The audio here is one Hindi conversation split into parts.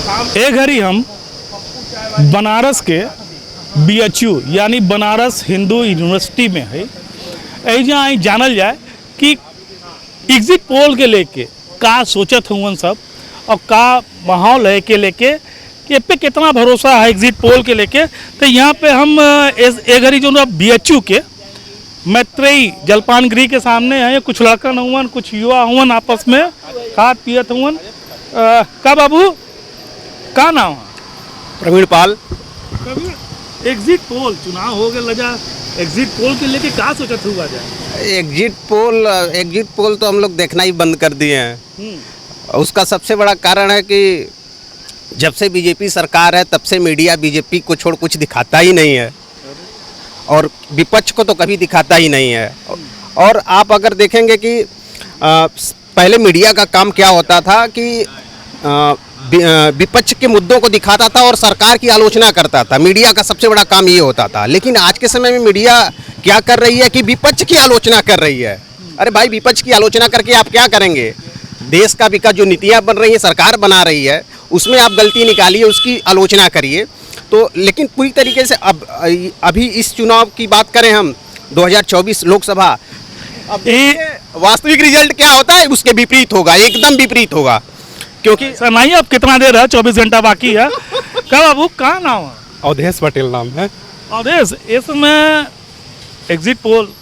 ए घड़ी हम बनारस के BHU यानी बनारस हिंदू यूनिवर्सिटी में है। ऐजा आई जानल जाए कि एग्जिट पोल के लेके का सोचत हुवन सब और का माहौल है के लेके कि पे कितना भरोसा है एग्जिट पोल के लेके। तो यहाँ पे हम ए घड़ी जो BHU के मैत्रेयी जलपान गृह के सामने है। कुछ लड़का हुवन, कुछ युवा हुवन, आपस में खात पियत हुवन। का बाबू का नाम है? प्रवीण पाल। एग्जिट पोल चुनाव हो गया लजा, एग्जिट पोल के लेके क्या सोचत हुआ जाए? एग्जिट पोल तो हम लोग देखना ही बंद कर दिए हैं। उसका सबसे बड़ा कारण है कि जब से बीजेपी सरकार है तब से मीडिया बीजेपी को छोड़ कुछ दिखाता ही नहीं है और विपक्ष को तो कभी दिखाता ही नहीं है। और आप अगर देखेंगे कि पहले मीडिया का काम क्या होता था कि विपक्ष के मुद्दों को दिखाता था और सरकार की आलोचना करता था। मीडिया का सबसे बड़ा काम ये होता था। लेकिन आज के समय में मीडिया क्या कर रही है कि विपक्ष की आलोचना कर रही है। अरे भाई, विपक्ष की आलोचना करके आप क्या करेंगे? देश का विकास जो नीतियाँ बन रही है, सरकार बना रही है, उसमें आप गलती निकालिए, उसकी आलोचना करिए। तो लेकिन पूरी तरीके से अभी इस चुनाव की बात करें हम 2024 लोकसभा, अब वास्तविक रिजल्ट क्या होता है उसके विपरीत होगा, एकदम विपरीत होगा। क्योंकि सर नहीं, अब कितना देर है? 24 घंटा बाकी है। क्या बाबू का नाम है? अवधेश पटेल नाम है। अवधेश, इसमें एग्जिट पोल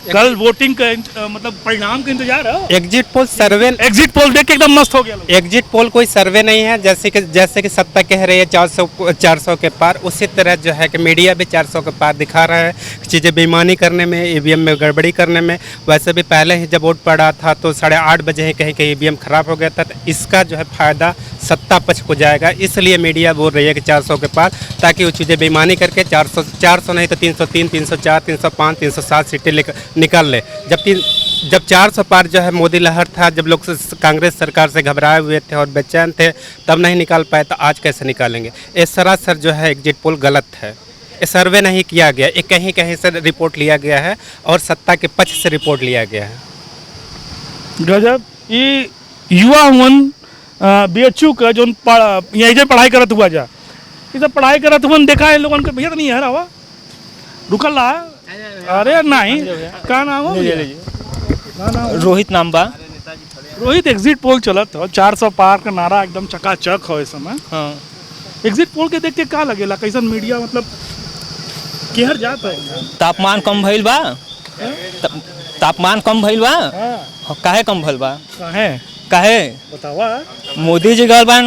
कल वोटिंग का मतलब परिणाम का इंतजार है। एग्जिट पोल सर्वे, एग्जिट पोल देख के एकदम मस्त हो गया लोग। एग्जिट पोल कोई सर्वे नहीं है। जैसे कि सत्ता कह रही है 400 के पार, उसी तरह जो है कि मीडिया भी 400 के पार दिखा रहा है। चीज़ें बेईमानी करने में, EVM में गड़बड़ी करने में। वैसे भी पहले ही जब वोट पड़ा था तो 8:30 बजे ही कहीं कहीं EVM खराब हो गया था। तो इसका जो है फायदा सत्ता पक्ष को जाएगा, इसलिए मीडिया बोल रही है कि 400 के पार, ताकि वो चीज़ें बेईमानी करके 400 नहीं तो 303, 304, 305, 307 सीटें निकाल ले। जब 400 पार जो है मोदी लहर था, जब लोग कांग्रेस सरकार से घबराए हुए थे और बेचैन थे, तब नहीं निकाल पाए, तो आज कैसे निकालेंगे? ये सरासर जो है एग्जिट पोल गलत है। ये सर्वे नहीं किया गया, ये कहीं कहीं से रिपोर्ट लिया गया है और सत्ता के पक्ष से रिपोर्ट लिया गया है। गजब। ये युवा हुन BHU का जो यही पढ़ाई करत हुआ जा, ये सब पढ़ाई करत हुआ देखा है लोगों के। भैया तो नहीं है रहा रुकल रहा। अरे नहीं, का नाम है? रोहित नाम बा। रोहित, एग्जिट पोल चलत हो, 400 पार का नारा एकदम चकाचक हो इस समय। हाँ, एग्जिट पोल के देख के का लगेला? कैसन मीडिया मतलब केहर जात है? तापमान कम भइल बा। तापमान कम भइल बा। काहे कम भइल बा? काहे बतावा। मोदी जी गल बान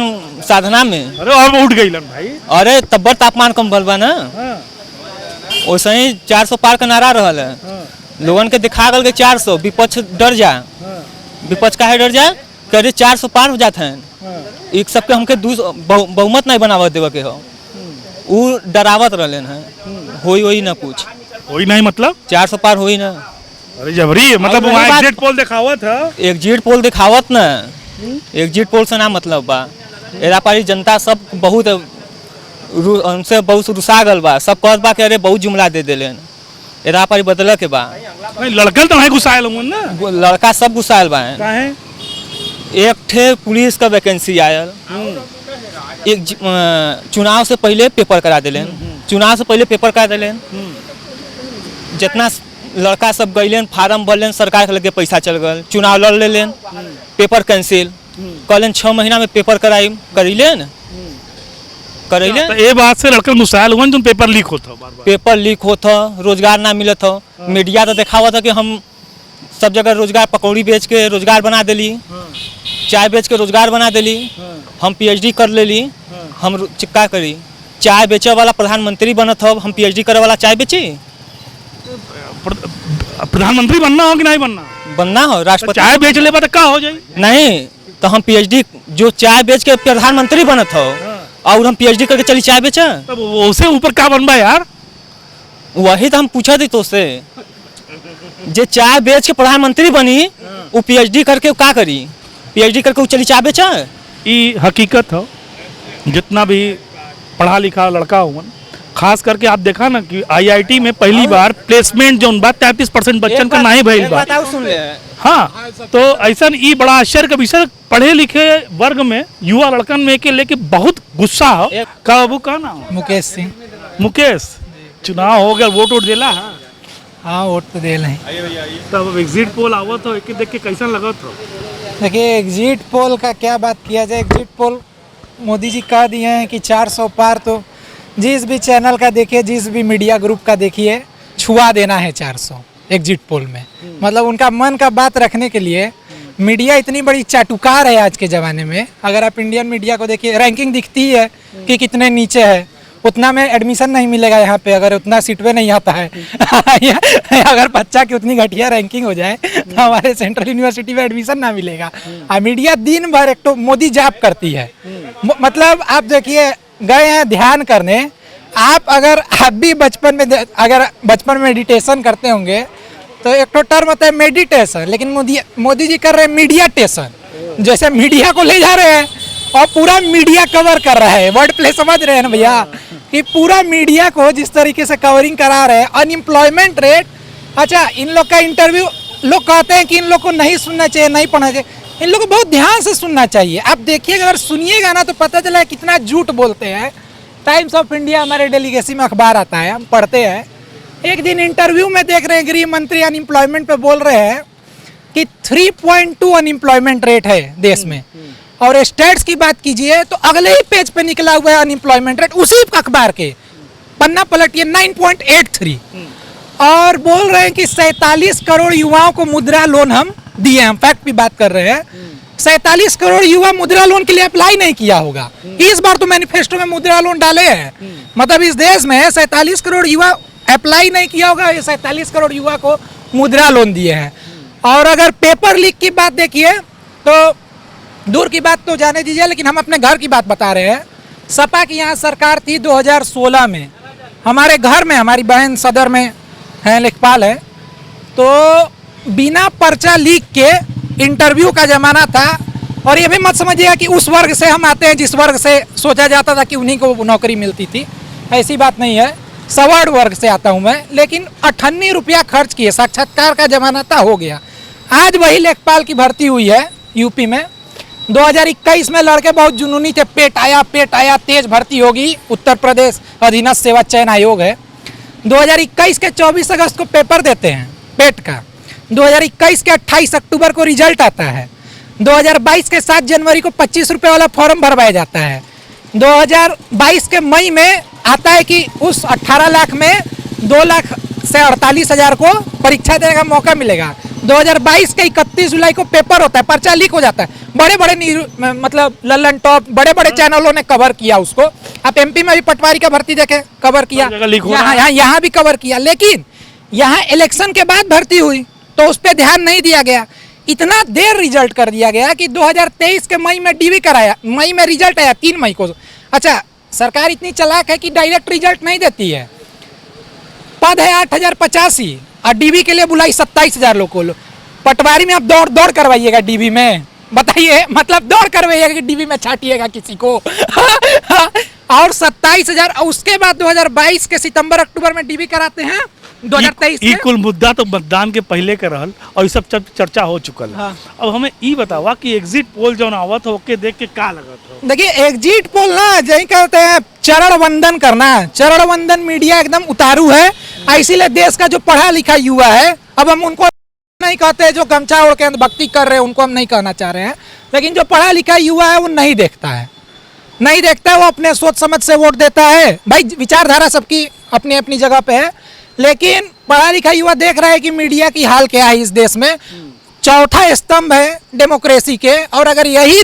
साधना में। अरे और उठ गई भाई। अरे तब तापमान कम भइल बा ना। वैसे ही 400 पार का नारा रहल है। लोगन के दिखा गल के 400, विपक्ष डर जा। विपक्ष काहे डर जा? कह 400 पार हो जाते हैं, एक सबके हमके बहुमत नहीं बनावत देवे के हो। वो डरावत रहले हैं। होई ना कुछ होई नहीं, मतलब 400 पार होई ना। अरे जबरी, मतलब वहाँ एग्जिट पोल दिखावत है। एग्जिट पोल दिखावत ना, एग्जिट पोल से ना मतलब बा। एरा पारी जनता सब बहुत उनसे बहुत रुसा गल बा। सब कहत बा कि अरे बहुत जुमला दे देलेन। एरा पारी बदल के बा। लड़कल तो नहीं गुस्सायल हुन ना? लड़का सब गुस्सायल बा। काहे? एक ठे पुलिस का वैकेंसी आयल, एक चुनाव से पहले पेपर करा दिलेन। चुनाव से पहले पेपर करा दिलेन। जितना लड़का सब गईलेन, फार्म भरलेन, सरकार के लगे पैसा चल गल, चुनाव लड़ लेलेन, पेपर कैंसिल कहलेन। 6 महीना में पेपर करीलेन। तो ये बात से लड़कल मुसाइल हुआ जो पेपर लीक होता बार बार। पेपर लीक होता, रोजगार ना मिलत हो। मीडिया तो दिखावा था कि हम सब जगह रोजगार, पकौड़ी बेच के रोजगार बना देली, चाय बेच के रोजगार बना देली, हम PhD कर लेली, हम चिक्का करी। चाय बेचे वाला प्रधानमंत्री बनत हो, हम PhD करे वाला चाय बेची। प्रधानमंत्री बनना हो कि नहीं बनना? बनना हो। राष्ट्रपति चाय बेच ले तो क्या हो जाए? नहीं तो हम PhD जो चाय बेच के प्रधानमंत्री बनत हो और हम PhD करके चली चाय बेचा, तब उससे ऊपर क्या बनबा यार? वही तो हम पूछा थी तो से, जे चाय बेच के प्रधानमंत्री बनी वो PhD करके क्या करी? PhD करके वो चली चाय बेचा। ये हकीकत हो। जितना भी पढ़ा लिखा लड़का हुआ, खास करके आप देखा ना कि IIT में पहली बार प्लेसमेंट जो बात 33% बच्चन का नहीं भइल बा। हाँ, तो ऐसा ये बड़ा आश्चर्य का विषय। पढ़े लिखे वर्ग में, युवा लड़कन में के लेके बहुत गुस्सा हो का बाबू का नाम हो? मुकेश सिंह। मुकेश, चुनाव हो गया, वोट वोट दिला है? हाँ, वोट तो दे रहे। तब एग्जिट पोल आवत हो, एक देख के कैसा लगत हो? देखिए, एग्जिट पोल का क्या बात किया जाए। एग्जिट पोल मोदी जी कह दिए हैं कि 400 पार, तो जिस भी चैनल का देखिए, जिस भी मीडिया ग्रुप का देखिए, छुआ देना है 400 एग्जिट पोल में। मतलब उनका मन का बात रखने के लिए मीडिया इतनी बड़ी चाटुकार है आज के ज़माने में। अगर आप इंडियन मीडिया को देखिए, रैंकिंग दिखती है कि कितने नीचे है, उतना में एडमिशन नहीं मिलेगा यहाँ पे, अगर उतना सीट पे नहीं आता है। अगर बच्चा की उतनी घटिया रैंकिंग हो जाए तो हमारे सेंट्रल यूनिवर्सिटी में एडमिशन ना मिलेगा। मीडिया दिन भर एक तो मोदी जाप करती है। मतलब आप देखिए, गए हैं ध्यान करने, आप भी बचपन में अगर बचपन में मेडिटेशन करते होंगे तो एक तो टर्म होता है मेडिटेशन, लेकिन मोदी जी कर रहे हैं मीडिया टेशन। जैसे मीडिया को ले जा रहे हैं और पूरा मीडिया कवर कर रहा है। वर्ड प्ले समझ रहे हैं ना भैया, कि पूरा मीडिया को जिस तरीके से कवरिंग करा रहे हैं। अनएम्प्लॉयमेंट रेट, अच्छा इन लोग का इंटरव्यू, लोग कहते हैं कि इन लोग को नहीं सुनना चाहिए, नहीं पढ़ना चाहिए। इन लोग को बहुत ध्यान से सुनना चाहिए। आप देखिएगा, अगर सुनिएगा ना तो पता चला है कितना झूठ बोलते हैं। टाइम्स ऑफ इंडिया हमारे डेलीगेसी में अखबार आता है, हम पढ़ते हैं। एक दिन इंटरव्यू में देख रहे हैं, गृह मंत्री अनएम्प्लॉयमेंट पे बोल रहे हैं कि 3.2 अनएम्प्लॉयमेंट रेट है देश में। और स्टेट्स की बात कीजिए तो अगले ही पेज पे निकला हुआ है अनएम्प्लॉयमेंट रेट, उसी अखबार के पन्ना पलटिए 9.83। और बोल रहे हैं कि 47 करोड़ युवाओं को मुद्रा लोन हम दिए। हम फैक्ट की बात कर रहे हैं। 47 करोड़ युवा मुद्रा लोन के लिए अप्लाई नहीं किया होगा। इस बार तो मैनिफेस्टो में मुद्रा लोन डाले हैं। मतलब इस देश में 47 करोड़ युवा अप्लाई नहीं किया होगा, ये 47 करोड़ युवा को मुद्रा लोन दिए हैं। और अगर पेपर लीक की बात देखिए तो दूर की बात तो जाने दीजिए, लेकिन हम अपने घर की बात बता रहे हैं। सपा की यहाँ सरकार थी 2016 में। हमारे घर में हमारी बहन सदर में है, लेखपाल है, तो बिना पर्चा लीक के इंटरव्यू का ज़माना था। और ये भी मत समझिएगा कि उस वर्ग से हम आते हैं जिस वर्ग से सोचा जाता था कि उन्हीं को नौकरी मिलती थी, ऐसी बात नहीं है। सवर्ण वर्ग से आता हूँ मैं, लेकिन 98 रुपया खर्च किए, साक्षात्कार का ज़माना था, हो गया। आज वही लेखपाल की भर्ती हुई है यूपी में। 2021 में लड़के बहुत जुनूनी थे, पेट आया, तेज भर्ती होगी। उत्तर प्रदेश अधीनस्थ सेवा चयन आयोग है। 2021 के 24 अगस्त को पेपर देते हैं पेट का। 2021 के 28 अक्टूबर को रिजल्ट आता है। 2022 के 7 जनवरी को 25 रुपये वाला फॉर्म भरवाया जाता है। 2022 के मई में आता है कि उस 18 लाख में 2 लाख से 48,000 को परीक्षा देने का मौका मिलेगा। 2022 के 31 जुलाई को पेपर होता है, पर्चा लीक हो जाता है। बड़े बड़े मतलब लल्लन टॉप बड़े बड़े चैनलों ने कवर किया उसको। आप एमपी में भी पटवारी का भर्ती देखे, कवर किया, यहाँ भी कवर किया। लेकिन यहाँ इलेक्शन के बाद भर्ती हुई तो उस पर ध्यान नहीं दिया गया। इतना देर रिजल्ट कर दिया गया कि 2023 के मई में डीवी कराया, मई में रिजल्ट आया 3 मई को। अच्छा, सरकार इतनी चालाक है कि डायरेक्ट रिजल्ट नहीं देती है। पद है 8,085 और डीवी के लिए बुलाई 27,000 लोग को। पटवारी में आप दौड़ करवाइएगा डीवी में, बताइए, मतलब दौड़ करवाइएगा कि डीवी में छाटिएगा किसी को। और 27,000। उसके बाद 2022 के सितंबर अक्टूबर में डीवी कराते हैं। 2023 ई कुल मुद्दा तो मतदान के पहले के रहल और ये सब चर्चा हो चुकल है। हाँ। अब हमें ई बतावा कि एग्जिट पोल जो आवत होके देख के का लगत हो? देखिए, एग्जिट पोल ना यही कहते हैं चरण वंदन करना। चरण वंदन मीडिया एकदम उतारू है, इसीलिए देश का जो पढ़ा लिखा युवा है, अब हम उनको नहीं कहते जो गमछा ओढ़ के भक्ति कर रहे हैं, उनको हम नहीं कहना चाह रहे हैं। लेकिन जो पढ़ा लिखा युवा है वो नहीं देखता है, वो अपने सोच समझ से वोट देता है। भाई विचारधारा सबकी अपनी अपनी जगह पे है, लेकिन पढ़ा लिखा युवा देख रहा है कि मीडिया की हाल क्या है इस देश में। चौथा स्तंभ है डेमोक्रेसी के, और अगर यही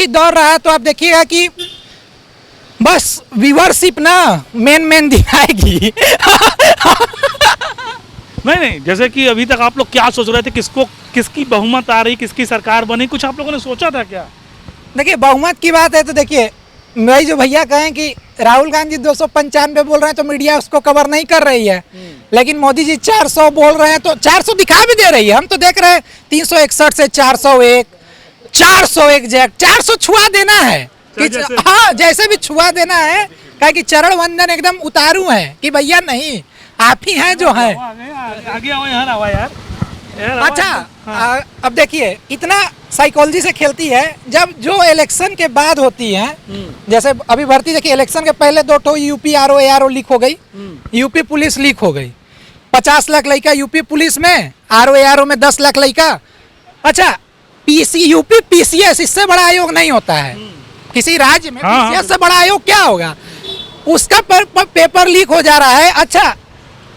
दौर रहा तो आप देखिएगा कि बस व्यूअरशिप ना मेन दिखाएगी। नहीं, जैसे कि अभी तक आप लोग क्या सोच रहे थे, किसकी बहुमत आ रही, किसकी सरकार बनी, कुछ आप लोगों ने सोचा था क्या? देखिए, बहुमत की बात है तो देखिए, भाई जो भैया कहें कि राहुल गांधी 295 बोल रहे हैं तो मीडिया उसको कवर नहीं कर रही है। लेकिन मोदी जी 400 बोल रहे हैं तो 400 दिखा भी दे रही है। हम तो देख रहे हैं 361 से 401, 401 जैक 400 छुआ देना है कि हाँ, जैसे भी छुआ देना है। कहे कि चरण वंदन एकदम उतारू है कि भैया नहीं, आप ही हैं जो हैं। आगे आओ यार। अच्छा, अब देखिए, इतना साइकोलॉजी से खेलती है। जब जो इलेक्शन के बाद होती हैं, जैसे अभी भर्ती देखिए, इलेक्शन के पहले 2 यूपी आरओ एआरओ लीक हो गई, यूपी पुलिस लीक हो गई, 50 लाख लड़का यूपी पुलिस में, आरओ एआरओ में 10 लाख लड़का। अच्छा, यूपी पीसीएस, इससे बड़ा आयोग नहीं होता है किसी राज्य में। पीसीएस से बड़ा आयोग क्या होगा? उसका पेपर लीक हो जा रहा है। अच्छा,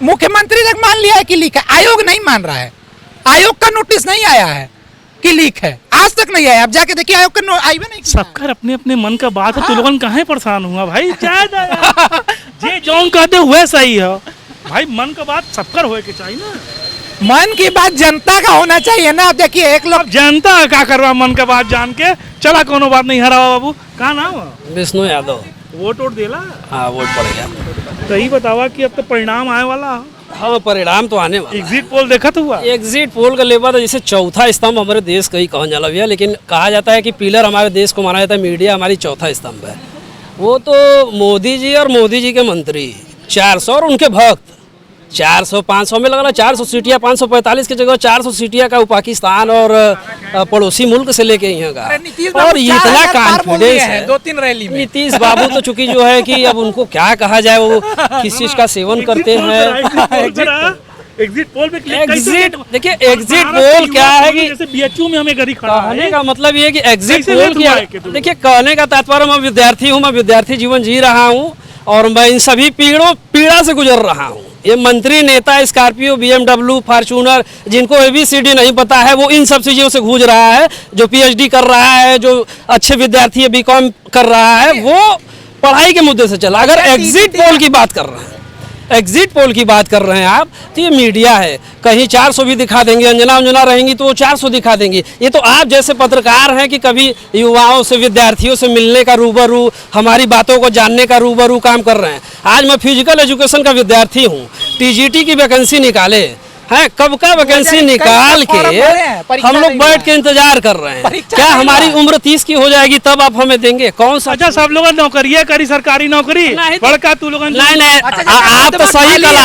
मुख्यमंत्री तक मान लिया है कि लीक है, आयोग नहीं मान रहा है, आयोग का नोटिस नहीं आया है कि लीक है, आज तक नहीं आया। अब जाके देखिए आयोग का आई भी नहीं। सबका अपने अपने मन का बात है, तू लोगन कहाँ परेशान हुआ भाई? जे जौन कहते हुए सही है भाई, मन का बात सबकर होए के चाहिए ना। मन की बात जनता का होना चाहिए ना। अब देखिए एक लोग, जनता का करवा मन का बात जान के चला, कोनो बात नहीं। हरा बाबू कहाँ नाम है? विष्णु यादव। वोट देला? हाँ, वोट पड़ गया। तो ही बतावा कि अब तो परिणाम आए वाला। हाँ, परिणाम तो आने वाला। एग्जिट पोल देखा तो हुआ? एग्जिट पोल का लेवा तो जैसे चौथा स्तंभ हमारे देश का ही कहा जाला भैया, लेकिन कहा जाता है कि पिलर हमारे देश को माना जाता है, मीडिया हमारी चौथा स्तंभ है। वो तो मोदी जी और मोदी जी के मंत्री 400 और उनके भक्त 400-500 में लगना, 400 सीटियाँ 545 की जगह 400 सीटियाँ का वो पाकिस्तान और पड़ोसी मुल्क से लेके यहाँ का। और इतना कॉन्फिडेंस है 2-3 रैली में। नीतीश बाबू तो चूंकि जो है कि अब उनको क्या कहा जाए, वो किस चीज का सेवन करते हैं। एग्जिट पोल पे एग्जिट, देखिए एग्जिट पोल क्या है कि जैसे बीएचयू में हमें गरी खड़ा है। कहने का मतलब ये कि एग्जिट कैसे पोल लेट क्या हुआ है, है कि तुम? देखिए कहने का तात्पर्य, मैं विद्यार्थी हूँ, मैं विद्यार्थी जीवन जी रहा हूँ और मैं इन सभी पीड़ा से गुजर रहा हूँ। ये मंत्री, नेता, स्कॉर्पियो, बीएमडब्ल्यू, फॉर्च्यूनर, जिनको एबीसीडी नहीं पता है, वो इन सब चीज़ों से गूंज रहा है। जो पीएचडी कर रहा है, जो अच्छे विद्यार्थी है, बीकॉम कर रहा है, वो पढ़ाई के मुद्दे से चला। अगर एग्जिट पोल की बात कर रहे हैं, एग्जिट पोल की बात कर रहे हैं आप, तो ये मीडिया है। कहीं 400 भी दिखा देंगे, अंजना रहेंगी तो वो 400 दिखा देंगी। ये तो आप जैसे पत्रकार हैं कि कभी युवाओं से, विद्यार्थियों से मिलने का रूबरू, हमारी बातों को जानने का रूबरू काम कर रहे हैं। आज मैं फिजिकल एजुकेशन का विद्यार्थी हूँ, टीजीटी की वैकेंसी निकाले हैं, कब का वैकेंसी निकाल के हम लोग बैठ के इंतजार कर रहे हैं। क्या हमारी उम्र 30 की हो जाएगी तब आप हमें देंगे? कौन सा? अच्छा, सब लोग नौकरी करी, सरकारी नौकरी बड़का तू लोग नहीं, आप तो सही कला,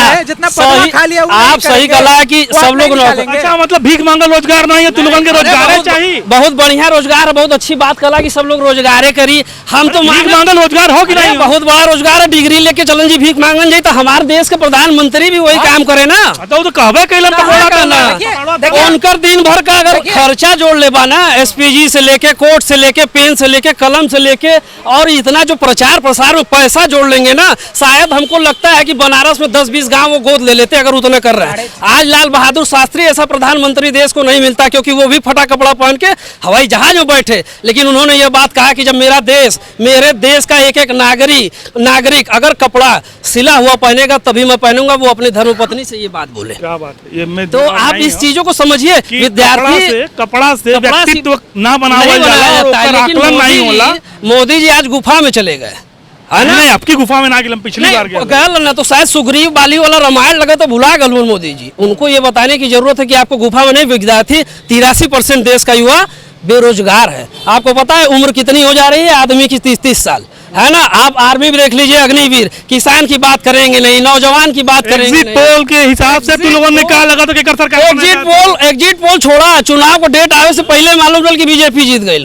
आप सही कला कि सब लोग नौकरी। अच्छा, मतलब भीख मांगा रोजगार नहीं है, तू लोगन के रोजगार चाहिए। बहुत बढ़िया रोजगार है, बहुत अच्छी बात कला कि सब लोग रोजगार करी। हम तो भीख मांगल रोजगार हो कि नहीं? बहुत बड़ा रोजगार है, डिग्री लेके चलन जी भीख मांगन जाए, तो हमारे देश के प्रधानमंत्री भी वही काम करे ना। तो कहबे उनकर दिन भर का अगर खर्चा जोड़ ले ना, एसपीजी से लेके, कोर्ट से लेके, पेन से लेके, कलम से लेके, और इतना जो प्रचार प्रसार में पैसा जोड़ लेंगे ना, शायद हमको लगता है कि बनारस में 10-20 गांव वो गोद ले लेते अगर उतना कर रहे हैं। आज लाल बहादुर शास्त्री ऐसा प्रधानमंत्री देश को नहीं मिलता, क्योंकि वो भी फटा कपड़ा पहन के हवाई जहाज में बैठे, लेकिन उन्होंने ये बात कहा कि जब मेरा देश, मेरे देश का एक एक नागरिक अगर कपड़ा सिला हुआ पहनेगा तभी मैं पहनूंगा। वो अपने धर्मपत्नी से ये बात बोले। क्या बात है ये? मैं तो आप इस चीजों को समझिए, विद्यार्थी कपड़ा से व्यक्तित्व ना बनाया जाता है, लेकिन मोदी जी आज गुफा में चले गए, है ना? नहीं, आपकी गुफा में ना गए, पिछली बार गए ना, तो शायद सुग्रीव बाली वाला रामायण लगा तो भुला गए मोदी जी। उनको ये बताने की जरूरत है कि आपको गुफा में नहीं, विद्यार्थी 83% देश का युवा बेरोजगार है। आपको पता है उम्र कितनी हो जा रही है आदमी की? 30 साल, है ना? आप आर्मी भी देख लीजिए, अग्निवीर, किसान की बात करेंगे नहीं, नौजवान की बात करेंगे नहीं। पोल के हिसाब से तुम लोगों ने कहा लगा तो क्या सरकार? एग्जिट पोल छोड़ा, चुनाव को डेट आने से पहले मालूम चल कि बीजेपी जीत गई।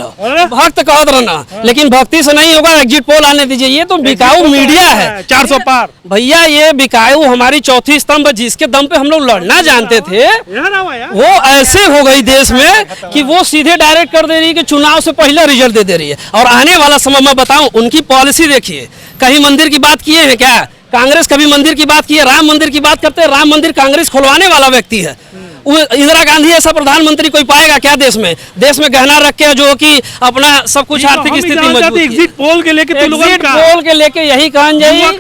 भक्त कहत रहना, लेकिन भक्ति से नहीं होगा। एग्जिट पोल आने दीजिए, ये तो बिकाऊ मीडिया है। 400 पार भैया, ये बिकाऊ हमारी चौथी स्तंभ, जिसके दम पे हम लोग लड़ना जानते थे, वो ऐसे हो गई देश में कि वो सीधे डायरेक्ट कर दे रही है कि चुनाव से पहले रिजल्ट दे रही है। और आने वाला समय में बताऊं, उनकी पॉलिसी देखिए। कहीं मंदिर की बात किए हैं क्या? कांग्रेस कभी मंदिर की बात की है? राम मंदिर की बात करते हैं, राम मंदिर कांग्रेस खुलवाने वाला व्यक्ति है। इंदिरा गांधी ऐसा प्रधानमंत्री कोई पाएगा क्या देश में? देश में गहना रख के जो कि अपना सब कुछ आर्थिक स्थिति मजबूत। एग्जिट पोल के लेके यही कहन जाइए,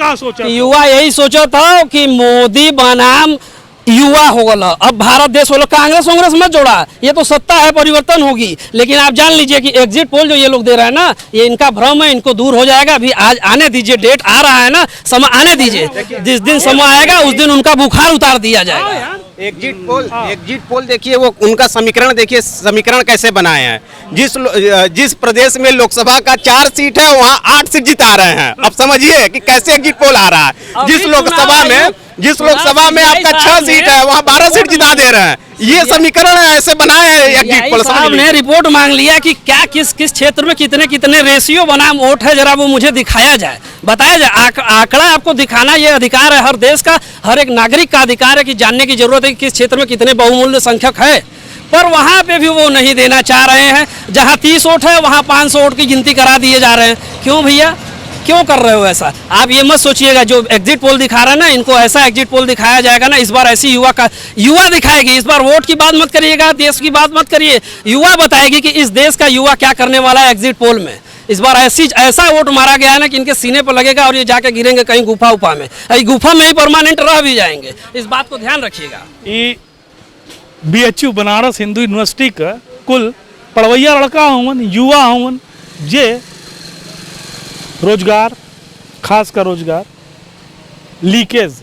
युवा यही सोचा था कि मोदी बनाम युवा हो गला, अब भारत देश हो गया। कांग्रेस मत जोड़ा, ये तो सत्ता है, परिवर्तन होगी। लेकिन आप जान लीजिए कि एग्जिट पोल जो ये लोग दे रहे हैं ना, ये इनका भ्रम है, इनको दूर हो जाएगा। अभी आज आने दीजिए, डेट आ रहा है ना, समय आने दीजिए। जिस दिन समय आएगा उस दिन उनका बुखार उतार दिया जाएगा। एग्जिट पोल देखिए, वो उनका समीकरण देखिए, समीकरण कैसे बनाए हैं। जिस प्रदेश में लोकसभा का 4 सीट है, वहाँ 8 सीट जिता रहे हैं। अब समझिए कि कैसे एग्जिट पोल आ रहा है। जिस लोकसभा में आपका 6 सीट है, वहाँ 12 सीट जिता दे रहे हैं। ये समीकरण ऐसे बनाए हैं एग्जिट CI पोल साहब ने रिपोर्ट मांग लिया कि क्या किस किस क्षेत्र में कितने कितने रेशियो बनाम वोट है, जरा वो मुझे दिखाया जाए, बताया जाए। आंकड़ा आपको दिखाना ये अधिकार है हर देश का, हर एक नागरिक का अधिकार है कि जानने की जरूरत है कि किस क्षेत्र में कितने बहुमूल्य संख्यक है। पर वहाँ पे भी वो नहीं देना चाह रहे हैं। जहाँ 30 वोट है वहाँ 500 वोट की गिनती करा दिए जा रहे हैं। क्यों भैया, क्यों कर रहे हो ऐसा? आप ये मत सोचिएगा जो एग्जिट पोल दिखा रहा है ना, इनको ऐसा एग्जिट पोल दिखाया जाएगा ना, इस बार ऐसी युवा दिखाएगी। इस बार वोट की बात मत करिएगा, देश की बात मत करिए, युवा बताएगी कि इस देश का युवा क्या करने वाला है एग्जिट पोल में। इस बार ऐसा वोट मारा गया है ना कि इनके सीने पर लगेगा और ये जाके गिरेंगे कहीं गुफा उफा में, गुफा में ही परमानेंट रह भी जाएंगे। इस बात को ध्यान रखिएगा। ये BHU बनारस हिंदू यूनिवर्सिटी का कुल पढ़वैया लड़का हुवन, युवा हुवन, जे रोजगार, खास कर रोजगार, लीकेज,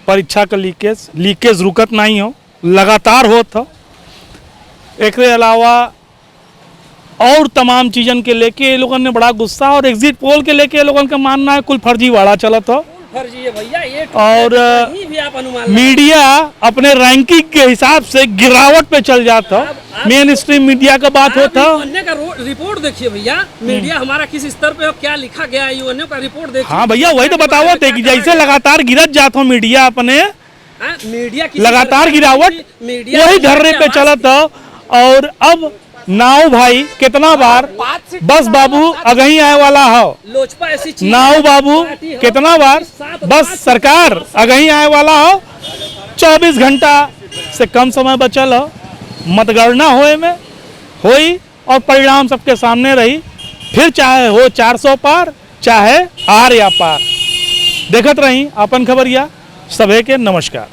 परीक्षा का लीकेज रुकत नहीं हो, लगातार होत हो। एक अलावा और तमाम चीज़न के लेके ये लोगन ने बड़ा गुस्सा, और एग्जिट पोल के लेके ये लोगन का मानना है कुल फर्जीवाड़ा चलत हो। फर्जी है भैया ये, और कहीं भी आप अनुमान मीडिया अपने रैंकिंग के हिसाब से गिरावट पे चल जाता, मेन स्ट्रीम मीडिया का बात होता। यूएनए का रिपोर्ट देखिए भैया, मीडिया हमारा किस स्तर पे हो, क्या लिखा गया है यूएनए का रिपोर्ट देखिए। हाँ भैया, वही तो बताओ थे कि जैसे लगातार गिरत जाता हो मीडिया अपने, मीडिया लगातार गिरावट वही धरने पे चलत हो। और अब नाव भाई कितना बार, बस बाबू अगही आए वाला हो, लोजपा ऐसी चीज, नाव बाबू कितना बार, बस सरकार अगही आए वाला हो। 24 घंटा से कम समय बचल हो, मतगणना होए में होई और परिणाम सबके सामने रही। फिर चाहे हो 400 पार, चाहे आर या पार। देखत रही अपन खबरिया, सभे के नमस्कार।